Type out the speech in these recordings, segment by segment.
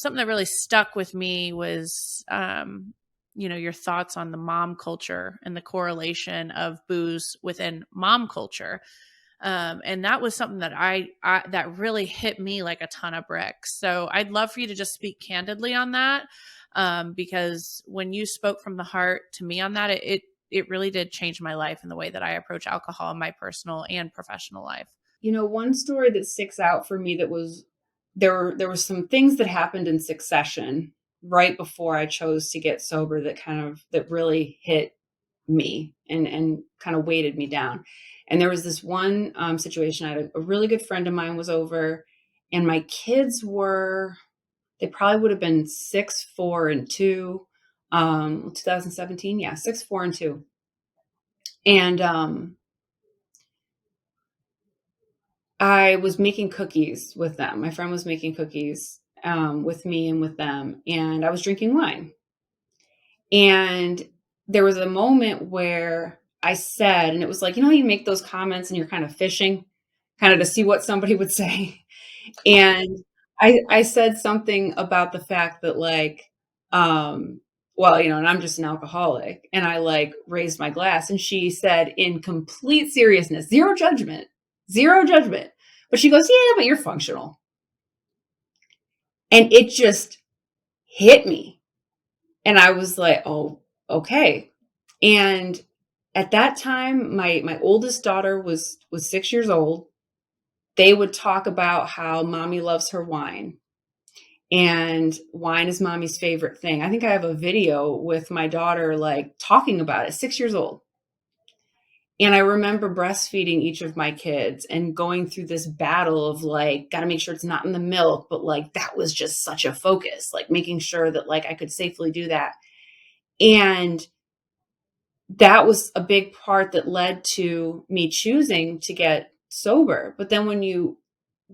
something that really stuck with me was, your thoughts on the mom culture and the correlation of booze within mom culture. And that was something that that really hit me like a ton of bricks. So I'd love for you to just speak candidly on that. Because when you spoke from the heart to me on that, it really did change my life and the way that I approach alcohol in my personal and professional life. One story that sticks out for me, that was there were some things that happened in succession right before I chose to get sober that really hit me and kind of weighted me down. And there was this one situation. I had a really good friend of mine was over, and my kids they probably would have been 6, 4, and 2. 2017, yeah, 6, 4, and 2. And I was making cookies with them. My friend was making cookies with me and with them, and I was drinking wine. And there was a moment where I said, and it was like, how you make those comments and you're kind of fishing, kind of to see what somebody would say. And I said something about the fact that and I'm just an alcoholic. And I raised my glass, and she said in complete seriousness, zero judgment. But she goes, yeah, but you're functional. And it just hit me. And I was like, oh, okay. And at that time, my oldest daughter was 6 years old. They would talk about how mommy loves her wine. And wine is mommy's favorite thing. I think I have a video with my daughter talking about it, 6 years old. And I remember breastfeeding each of my kids and going through this battle of got to make sure it's not in the milk. But that was just such a focus, making sure that I could safely do that. And that was a big part that led to me choosing to get sober. But then when you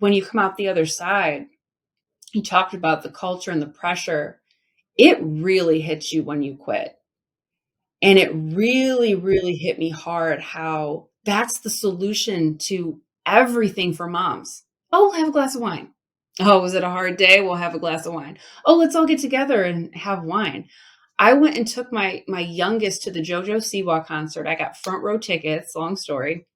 come out the other side, you talked about the culture and the pressure. It really hits you when you quit. And it really, really hit me hard how that's the solution to everything for moms. Oh, we'll have a glass of wine. Oh, was it a hard day? We'll have a glass of wine. Oh, let's all get together and have wine. I went and took my youngest to the JoJo Siwa concert. I got front row tickets, long story.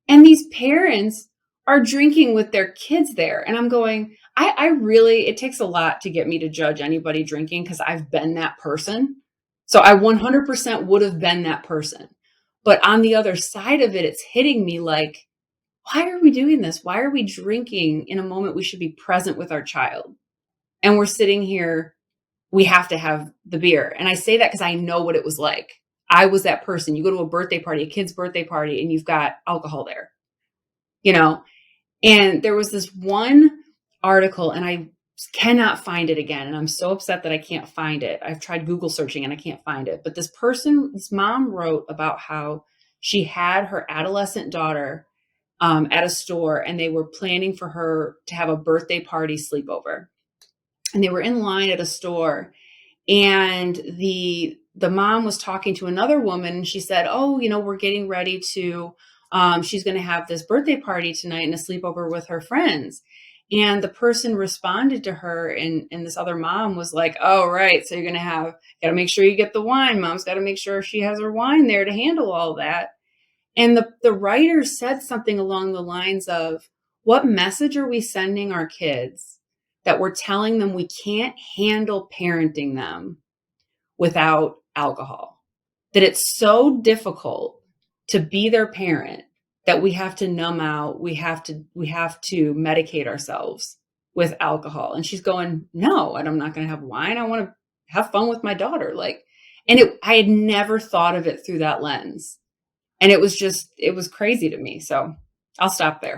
And these parents are drinking with their kids there. And I'm going, it takes a lot to get me to judge anybody drinking, because I've been that person. So I 100% would have been that person. But on the other side of it, it's hitting me why are we doing this? Why are we drinking in a moment we should be present with our child? And we're sitting here, we have to have the beer. And I say that because I know what it was like. I was that person. You go to a birthday party, a kid's birthday party, and you've got alcohol there, And there was this one article, and I cannot find it again. And I'm so upset that I can't find it. I've tried Google searching and I can't find it. But this mom wrote about how she had her adolescent daughter at a store, and they were planning for her to have a birthday party sleepover. And they were in line at a store, and the mom was talking to another woman, and she said, oh, we're getting ready to, she's going to have this birthday party tonight and a sleepover with her friends. And the person responded to her, and this other mom was like, oh, right. So you're going to got to make sure you get the wine. Mom's got to make sure she has her wine there to handle all that. And the writer said something along the lines of, what message are we sending our kids that we're telling them we can't handle parenting them without alcohol? That it's so difficult to be their parent that we have to numb out. We have to medicate ourselves with alcohol. And she's going, no, I'm not going to have wine. I want to have fun with my daughter. I had never thought of it through that lens. And it was crazy to me. So I'll stop there.